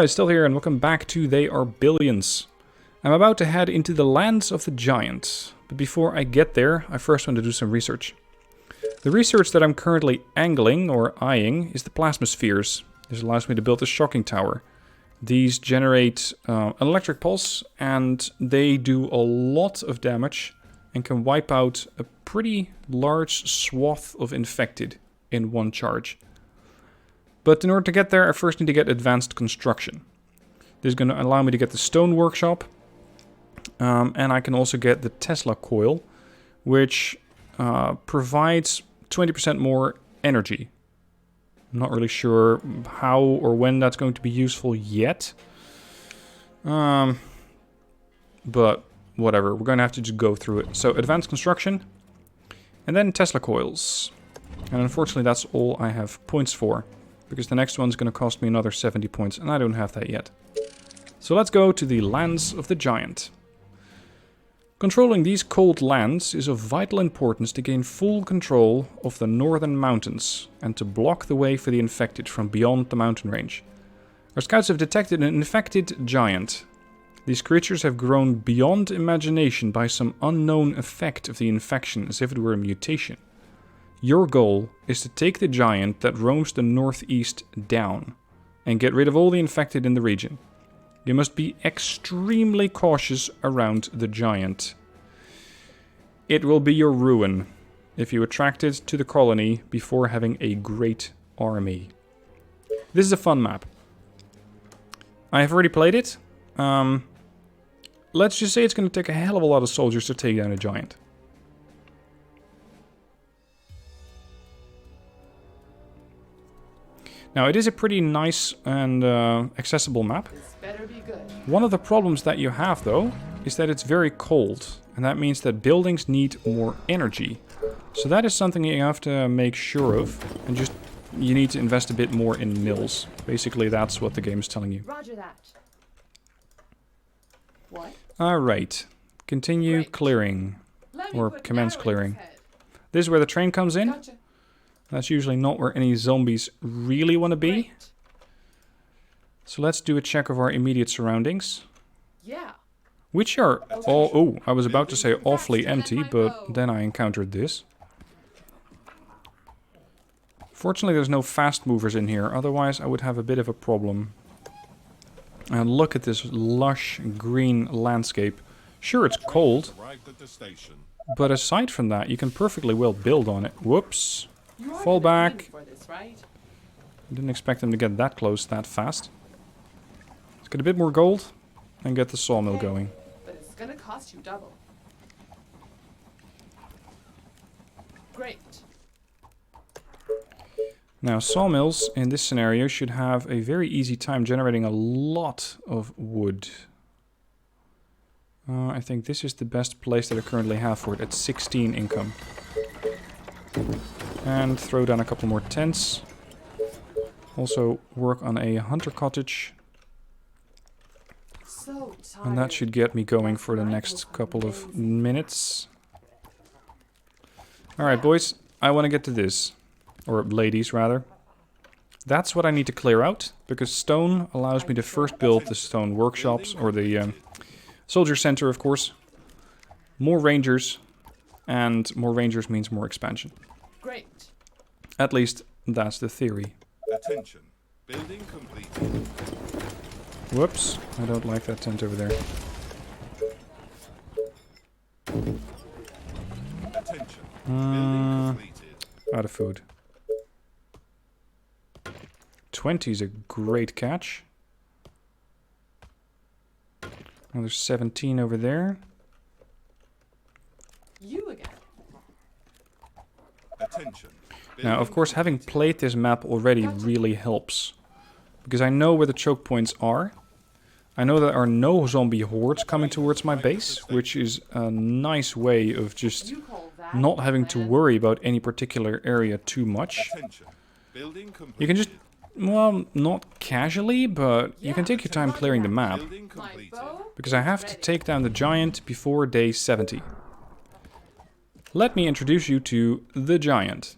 Guys, still here and welcome back to They Are Billions. I'm about to head into the lands of the giant, but before I get there, I first want to do some research. The research that I'm currently angling or eyeing is the plasma spheres. This allows me to build a shocking tower. These generate an electric pulse and they do a lot of damage and can wipe out a pretty large swath of infected in one charge. But in order to get there, I first need to get advanced construction. This is going to allow me to get the stone workshop. And I can also get the Tesla coil, which provides 20% more energy. I'm not really sure how or when that's going to be useful yet. But whatever, we're going to have to just go through it. So advanced construction, and then Tesla coils. And unfortunately that's all I have points for, because the next one's going to cost me another 70 points, and I don't have that yet. So let's go to the lands of the giant. Controlling these cold lands is of vital importance to gain full control of the northern mountains and to block the way for the infected from beyond the mountain range. Our scouts have detected an infected giant. These creatures have grown beyond imagination by some unknown effect of the infection, as if it were a mutation. Your goal is to take the giant that roams the northeast down and get rid of all the infected in the region. You must be extremely cautious around the giant. It will be your ruin if you attract it to the colony before having a great army. This is a fun map. I have already played it. Let's just say it's going to take a hell of a lot of soldiers to take down a giant. Now, it is a pretty nice and accessible map. One of the problems that you have, though, is that it's very cold. And that means that buildings need more energy. So that is something you have to make sure of. And just, you need to invest a bit more in mills. Basically, that's what the game is telling you. Roger that. What? Alright. Continue clearing. Or commence clearing. This is where the train comes in. Gotcha. That's usually not where any zombies really want to be. Great. So let's do a check of our immediate surroundings. Yeah. Which are all... Oh, I was about to say awfully empty, but then I encountered this. Fortunately, there's no fast movers in here. Otherwise, I would have a bit of a problem. And look at this lush green landscape. Sure, it's cold. But aside from that, you can perfectly well build on it. Whoops. Fall back. Didn't expect them to get that close that fast. Let's get a bit more gold and get the sawmill going. But it's gonna cost you double. Great. Now, sawmills in this scenario should have a very easy time generating a lot of wood. I think this is the best place that I currently have for it at 16 income. And throw down a couple more tents. Also work on a hunter cottage. So tired. And that should get me going for the next couple of minutes. Alright, boys. I want to get to this. Or ladies, rather. That's what I need to clear out. Because stone allows me to first build the stone workshops. Or the soldier center, of course. More rangers. And more rangers means more expansion. Great. At least, that's the theory. Attention. Building completed. Whoops. I don't like that tent over there. Attention. Building completed. Out of food. 20 is a great catch. Now there's 17 over there. You again. Attention. Now, of course, having played this map already really helps. Because I know where the choke points are. I know there are no zombie hordes coming towards my base, which is a nice way of just not having to worry about any particular area too much. Attention. Building completed. You can just, well, not casually, but you can take your time clearing the map. Building completed. Because I have to take down the giant before day 70. Let me introduce you to the giant.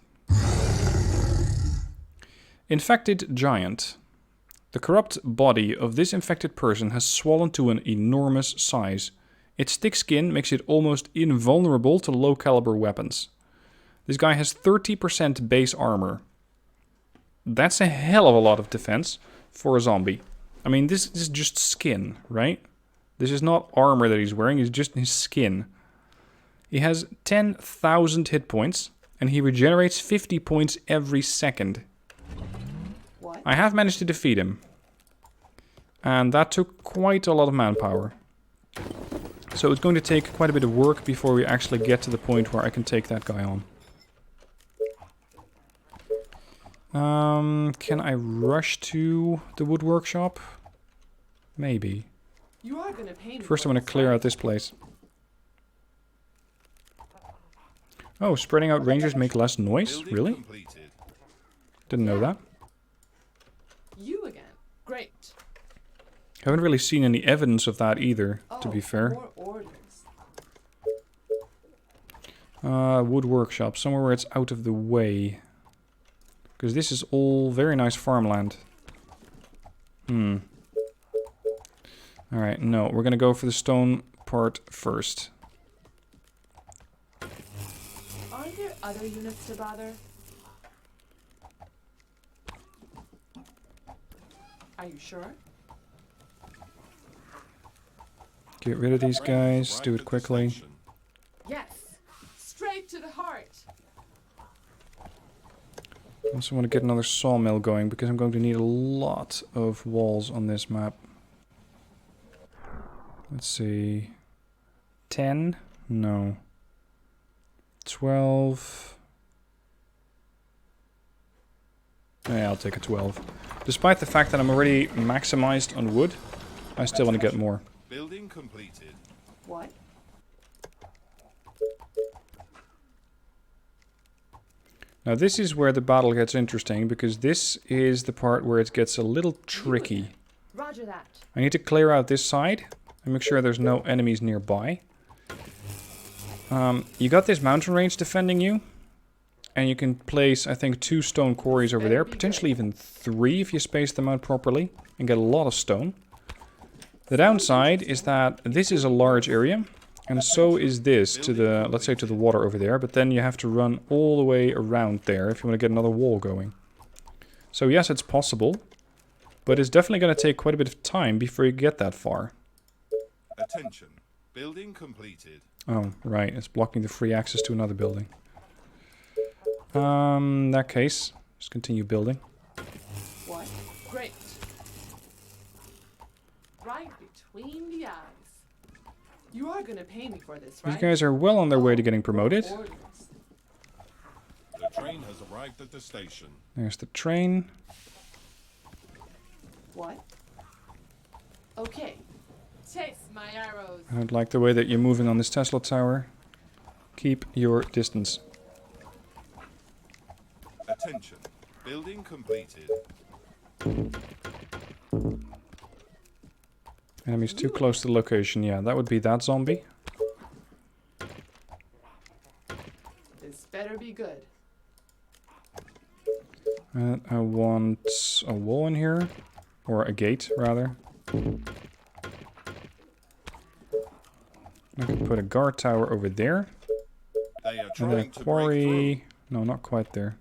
Infected giant. The corrupt body of this infected person has swollen to an enormous size. Its thick skin makes it almost invulnerable to low-caliber weapons. This guy has 30% base armor. That's a hell of a lot of defense for a zombie. I mean, this is just skin, right? This is not armor that he's wearing, it's just his skin. He has 10,000 hit points, and he regenerates 50 points every second. What? I have managed to defeat him. And that took quite a lot of manpower. So it's going to take quite a bit of work before we actually get to the point where I can take that guy on. Can I rush to the wood workshop? Maybe. You are gonna pay me First for I'm going to this, clear right? out this place. Oh, spreading out rangers make less noise? Building Really? completed. Didn't know that. You again. Great. Haven't really seen any evidence of that either, to be fair. More orders. Wood workshop, somewhere where it's out of the way. Because this is all very nice farmland. Alright, no, we're gonna go for the stone part first. Aren't there other units to bother? Are you sure? Get rid of these Train has guys, arrived do at it the quickly. station. Yes. Straight to the heart. I also want to get another sawmill going because I'm going to need a lot of walls on this map. Let's see. 10? No. 12. Yeah, I'll take a 12. Despite the fact that I'm already maximized on wood, I still want to get more. Building completed. What? Now this is where the battle gets interesting, because this is the part where it gets a little tricky. Roger that. I need to clear out this side and make sure there's no enemies nearby. You got this mountain range defending you, and you can place, I think, 2 stone quarries over there, potentially even 3 if you space them out properly, and get a lot of stone. The downside is that this is a large area, and so is this to the, let's say, to the water over there, but then you have to run all the way around there if you want to get another wall going. So yes, it's possible, but it's definitely going to take quite a bit of time before you get that far. Attention. Building completed. Oh, right, it's blocking the free access to another building. In that case, just continue building. What? Great. Right between the eyes. You are gonna pay me for this, right? These guys are well on their way to getting promoted. Orders. The train has arrived at the station. There's the train. What? Okay. Chase my arrows. I don't like the way that you're moving on this Tesla tower. Keep your distance. Attention. Building completed. Enemies too close to the location. Yeah, that would be that zombie. This better be good. I want a wall in here. Or a gate, rather. I can put a guard tower over there. They are And then a trying to break quarry... No, not quite there.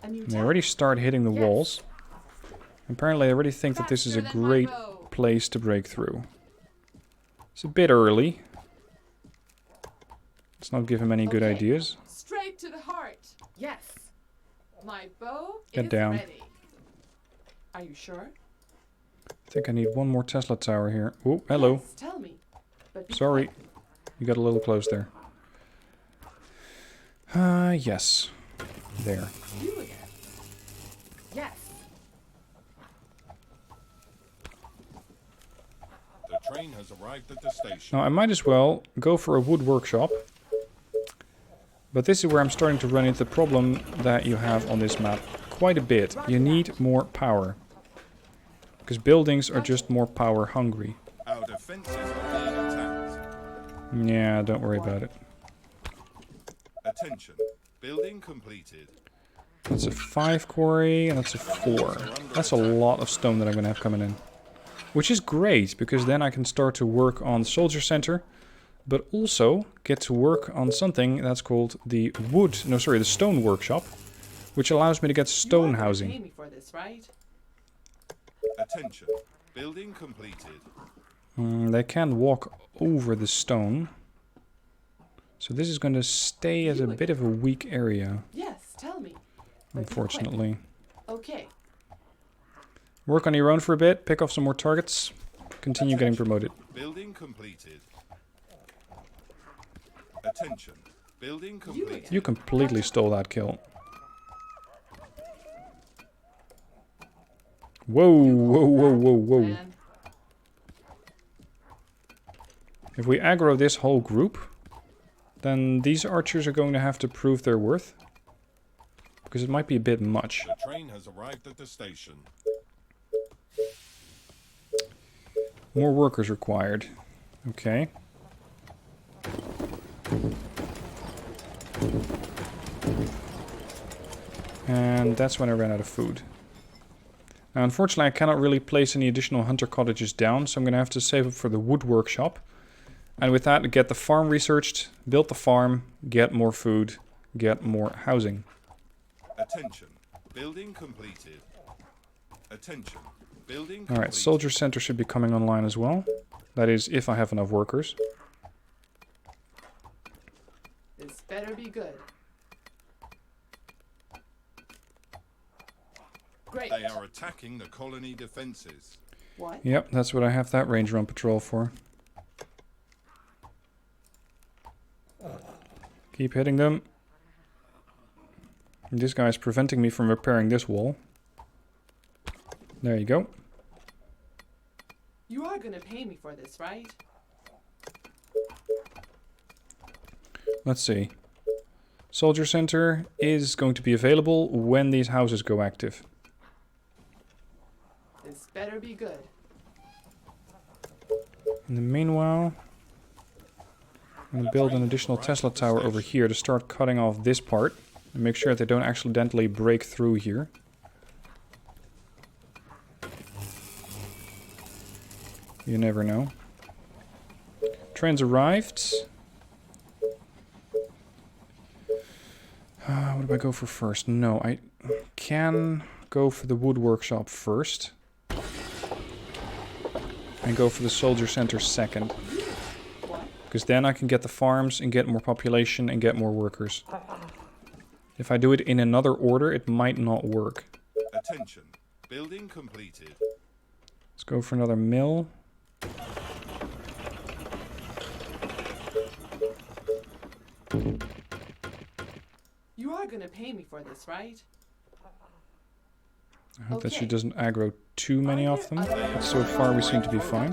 A new And they already start hitting the Yes. walls. Apparently they already think that this is a Faster than my great bow. place to break through. It's a bit early. Let's not give him any good Okay. ideas. Straight to the heart. Yes. My bow Get is down. ready. Are you sure? I think I need one more Tesla tower here. Oh, hello. Yes, tell me. But be Sorry. quick. You got a little close there. Yes. There. You again. Yes. The train has arrived at the station. Now I might as well go for a wood workshop. But this is where I'm starting to run into the problem that you have on this map. Quite a bit. You need more power. Because buildings are just more power hungry. Our defenses are being attacked. Yeah, don't worry about it. Attention. Building completed. That's a 5 quarry, and that's a 4. That's a lot of stone that I'm going to have coming in. Which is great, because then I can start to work on the Soldier Center, but also get to work on something that's called the the Stone Workshop, which allows me to get stone housing. Pay me for this, right? Attention. Building completed. They can walk over the stone. So this is going to stay as a bit of a weak area, Yes, tell me. But be quick. unfortunately. Okay. Work on your own for a bit, pick off some more targets, continue getting promoted. Building completed. Attention. Building completed. You completely stole that kill. Whoa, whoa, whoa, whoa, whoa. Man. If we aggro this whole group, then these archers are going to have to prove their worth. Because it might be a bit much. The train has arrived at the station. More workers required. Okay. And that's when I ran out of food. Now, unfortunately, I cannot really place any additional hunter cottages down, so I'm going to have to save up for the wood workshop. And with that, get the farm researched, build the farm, get more food, get more housing. Attention. Building completed. Attention. Building completed. Alright, Soldier Center should be coming online as well. That is, if I have enough workers. This better be good. Great. They are attacking the colony defenses. What? Yep, that's what I have that ranger on patrol for. Keep hitting them. This guy's preventing me from repairing this wall. There you go. You are gonna pay me for this, right? Let's see. Soldier Center is going to be available when these houses go active. This better be good. In the meanwhile, I'm going to build an additional Tesla tower over here to start cutting off this part. And make sure that they don't accidentally break through here. You never know. Train's arrived. What do I go for first? No, I can go for the wood workshop first. And go for the Soldier Center second. Because then I can get the farms and get more population and get more workers. If I do it in another order, it might not work. Attention. Building completed. Let's go for another mill. You are gonna pay me for this, right? I hope that she Okay. doesn't aggro too many of them. But so far we seem to be fine.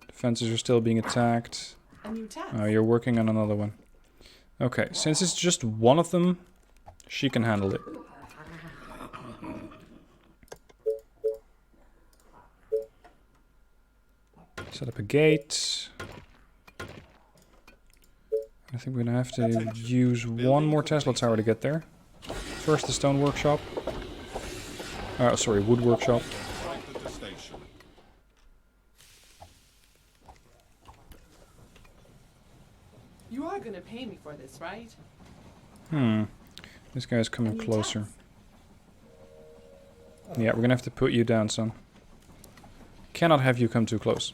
Defenses are still being attacked. A new task. Oh, you're working on another one. Okay, since it's just one of them, she can handle it. Set up a gate. I think we're gonna have to use one more Tesla tower to get there. First the stone workshop. Sorry, wood workshop. Arrived at the station. You are gonna pay me for this, right? This guy's coming Any closer. tasks? Yeah, we're gonna have to put you down, son. Cannot have you come too close.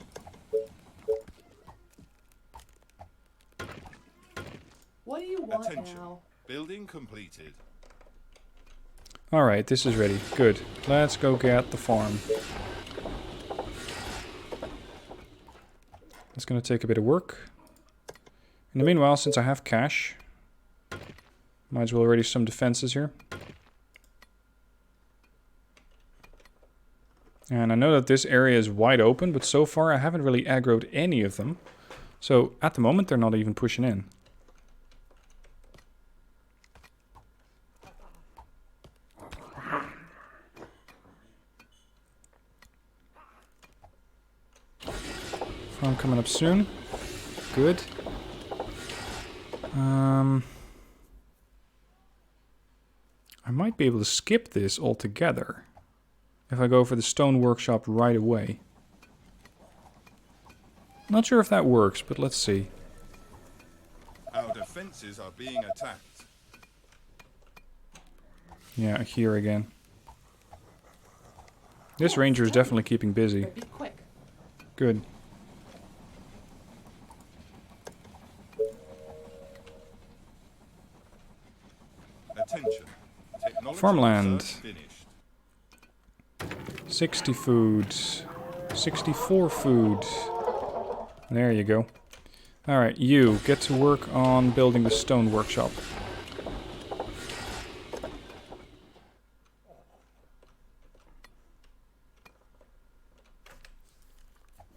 What do you want Attention. now? Building completed. Alright, this is ready. Good. Let's go get the farm. It's gonna take a bit of work. In the meanwhile, since I have cash, might as well ready some defenses here. And I know that this area is wide open, but so far I haven't really aggroed any of them. So at the moment they're not even pushing in. Farm coming up soon. Good. might be able to skip this altogether if I go for the stone workshop right away. Not sure if that works, but let's see. Our defenses are being attacked. Yeah, here again. This ranger is definitely keeping busy. But be quick. Good. Attention. Technology Farmland. research finished. 60 food. 64 food. There you go. Alright, you get to work on building the stone workshop.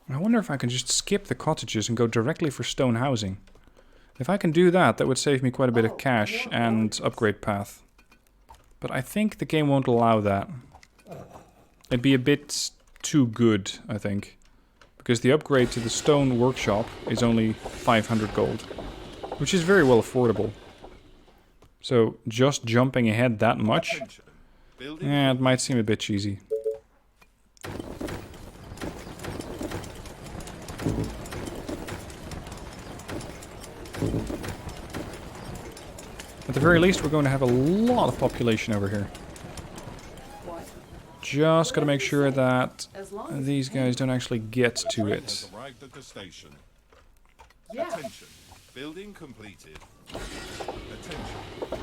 I wonder if I can just skip the cottages and go directly for stone housing. If I can do that, that would save me quite a bit of cash and upgrade path. But I think the game won't allow that. It'd be a bit too good, I think. Because the upgrade to the stone workshop is only 500 gold. Which is very well affordable. So, just jumping ahead that much, Attention. Building it might seem a bit cheesy. At the very least, we're going to have a lot of population over here. What? Just gotta make sure that As long as these guys don't actually get to train it. has arrived at the station. Yeah. Attention. Building completed. Attention.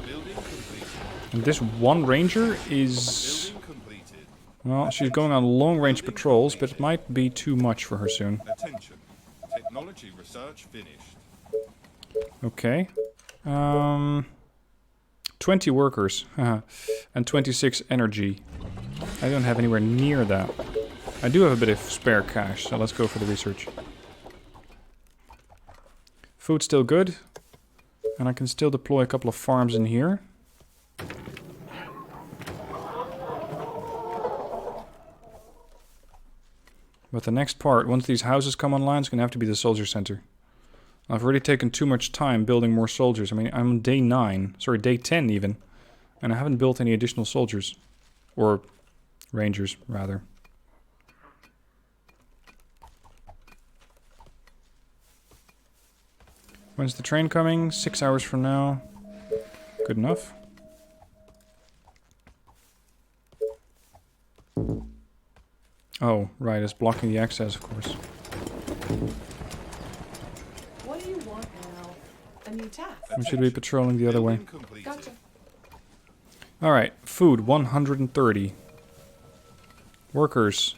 Building completed. And this one ranger is... Building completed. Well, she's going on long-range patrols, but it might be too much for her soon. Attention. Technology research finished. Okay. 20 workers. And 26 energy. I don't have anywhere near that. I do have a bit of spare cash, so let's go for the research. Food's still good. And I can still deploy a couple of farms in here. But the next part, once these houses come online, is going to have to be the soldier center. I've already taken too much time building more soldiers. I mean, I'm on day 9. Sorry, day 10 even. And I haven't built any additional soldiers. Or rangers, rather. When's the train coming? 6 hours from now. Good enough. Oh, right, it's blocking the access, of course. What do you want now? A new task. We should be patrolling the other way. Building completed. Gotcha. Alright, food, 130. Workers,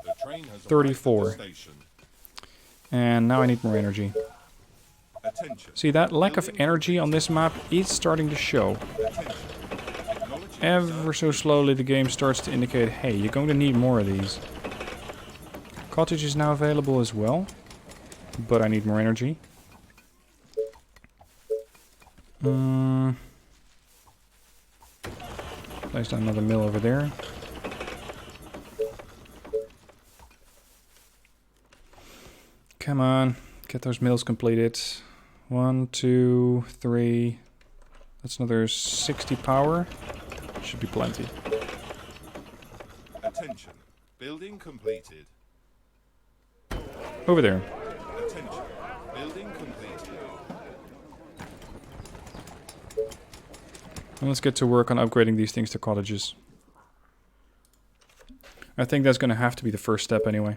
The train has 34. arrived at the station. and now I need more energy. Attention. See, that lack of energy on this map is starting to show. Attention. Technology Ever so slowly the game starts to indicate, hey, you're going to need more of these. Cottage is now available as well, but I need more energy. Place down another mill over there. Come on, get those mills completed. 1, 2, 3. That's another 60 power. Should be plenty. Attention. Building completed. Over there. Attention. Building completed. And let's get to work on upgrading these things to cottages. I think that's going to have to be the first step anyway.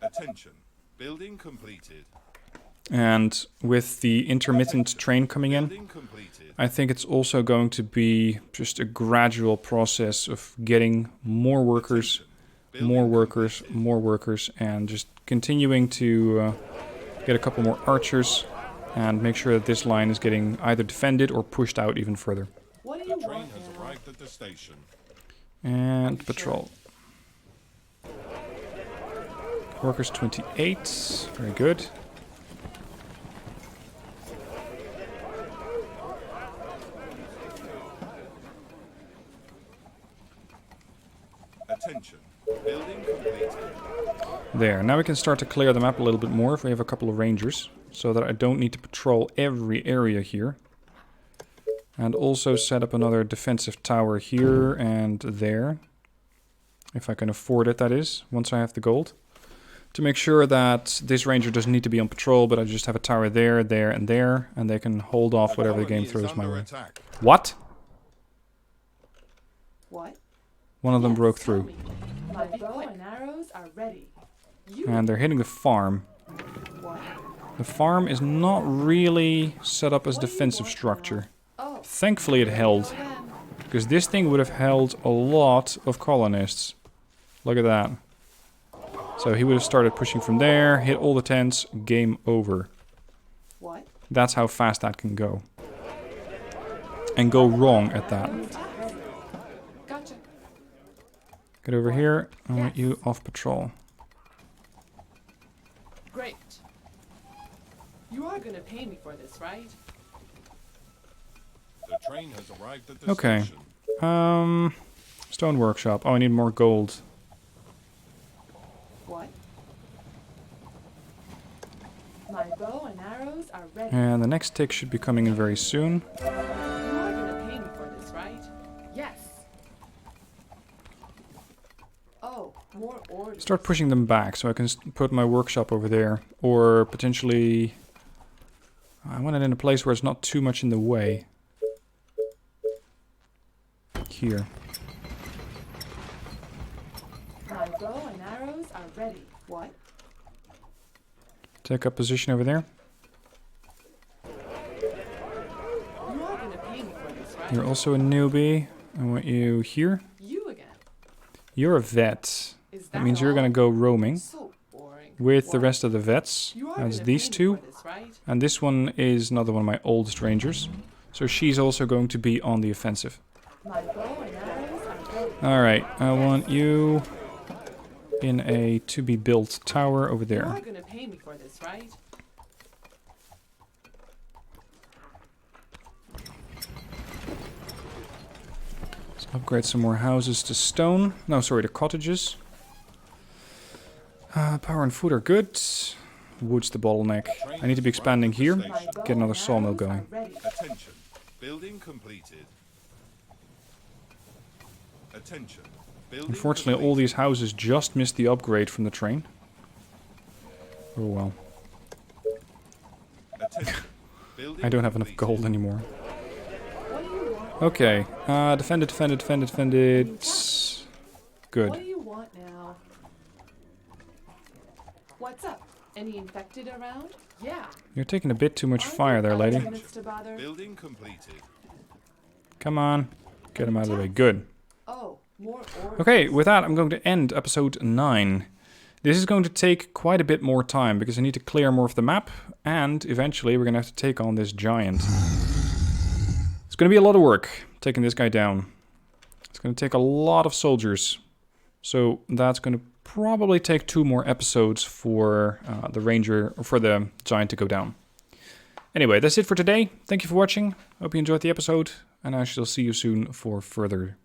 Attention. Building completed. And with the intermittent train coming in, Building completed. I think it's also going to be just a gradual process of getting more workers, more workers, more workers, and just continuing to get a couple more archers and make sure that this line is getting either defended or pushed out even further. What do you The train want has now? arrived at the station. And patrol. Workers 28, very good. Attention. Building completed. There, now we can start to clear the map a little bit more if we have a couple of rangers, so that I don't need to patrol every area here. And also set up another defensive tower here and there. If I can afford it, that is, once I have the gold. To make sure that this ranger doesn't need to be on patrol, but I just have a tower there, there, and there. And they can hold off whatever the game throws my way. Attack. What? What? One of them Yes, broke tell through. me. My bow and arrows are ready. You And they're hitting the farm. what? The farm is not really set up as What do you defensive want now? structure. Oh, Thankfully it held. then. Because this thing would have held a lot of colonists. Look at that. So he would have started pushing from there, hit all the tents, game over. What? That's how fast that can go. And go wrong at that. Gotcha. Get over here. I want you off patrol. Great. You are gonna pay me for this, right? The train has arrived at the Okay. station. Stone workshop. Oh, I need more gold. What? My bow and arrows are ready. And the next tick should be coming in very soon. You are gonna pay me for this, right? Yes. Oh, more orders. Start pushing them back so I can put my workshop over there. Or potentially... I want it in a place where it's not too much in the way. Here. My bow and arrows are ready. What? Take up position over there. You are gonna pay me for this, right? You're also a newbie. I want you here. You again. You're a vet. Is That means you're all? gonna go roaming So boring. with the What? rest of the vets. You are That's gonna these pay me two. for this, right? And this one is another one of my oldest rangers. So she's also going to be on the offensive. My bow and arrows are ready. Alright, I want you in a to-be-built tower over You there. are gonna pay me for this, right? Let's upgrade some more houses to stone. No, sorry, to cottages. Power and food are good. Wood's the bottleneck. I need to be expanding here. My bow Get another and sawmill arrows going. are ready. Attention. Building completed. Attention. Building Unfortunately, all these houses just missed the upgrade from the train. Oh well. Attention. Building I don't have enough completed. gold anymore. What do you want? Okay, defend it, defend it, defend it, defend it. What Good. do you want now? What's up? Any infected around? Yeah. You're taking a bit too much Aren't fire there, lady. minutes to bother? Building completed. Come on. Get him out of the way. Good. Oh, more orders. Okay, with that, I'm going to end episode 9. This is going to take quite a bit more time because I need to clear more of the map, and eventually we're going to have to take on this giant. It's going to be a lot of work taking this guy down. It's going to take a lot of soldiers. So that's going to probably take 2 more episodes for the ranger, or for the giant to go down. Anyway, that's it for today. Thank you for watching. Hope you enjoyed the episode, and I shall see you soon for further